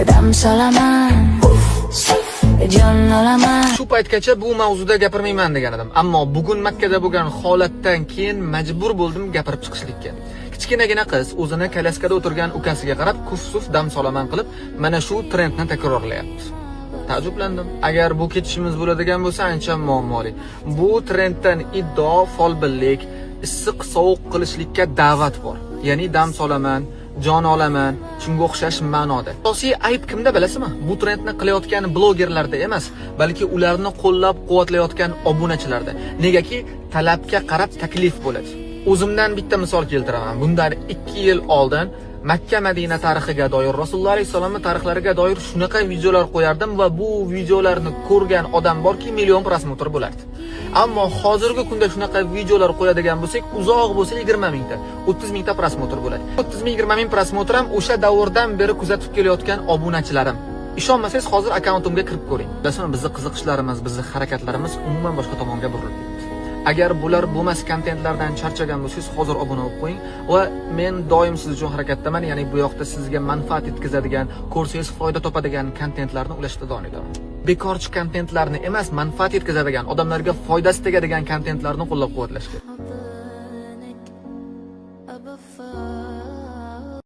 dam solaman, jon olaman. Shu paytgacha bu mavzuda gapirmayman degan edim, ammo bugun Makkada bo'lgan holatdan keyin majbur bo'ldim gapirib chiqishlikka. Kichkinagina qiz o'zini kolyaskada o'tirgan ukasiga qarab kuf-suf dam solaman qilib, mana shu trendni takrorlayapti. Ta'jublandim. Agar bu ketishimiz bo'ladigan bo'lsa, ancha muammoli. Bu trenddan iddao folbinlik, issiq sovuq qilishlikka da'vat bor. Ya'ni dam solaman, jon olaman, shunga o'xshash ma'noda. Asosiy ayb kimda bilasizmi? Bu trendni qilayotgan blogerlarda emas, balki ularni qo'llab-quvvatlayotgan obunachilarda. Negaki talabga qarab taklif bo'ladi. O'zimdan bitta misol keltiraman. Bundan 2 yil oldin Makka Madina tarixiga doir, Rasululloh alayhisolamning tarixlariga doir shunaqa videolar qo'yardim va bu videolarni ko'rgan odam borki, million prosmotr bo'lardi. Ammo hozirgi kunda shunaqa videolar qo'yadigan bo'lsak, uzoq bo'lsa 20 mingta, 30 mingta prosmotr bo'ladi. 30 ming, 20 ming prosmotr ham o'sha davrdan beri kuzatib kelayotgan obunachilarim. Ishonmasangiz hozir akkauntimga kirib ko'ring. Bilasizmi, bizning qiziqishlarimiz, bizning harakatlarimiz umuman boshqa tomonga burilib ketdi. Agar bular bo'lmas kontentlardan charchagan bo'lsangiz, hozir obuna bo'lib qo'ying va men doim siz uchun harakatdaman, ya'ni bu yoqda sizga manfaat yetkazadigan, ko'rsangiz foyda topadigan kontentlarni ulashda davom etaman. Bekorchi kontentlarni emas, manfaat yetkazadigan, odamlarga foydasi tegadigan kontentlarni qo'llab-quvvatlashga.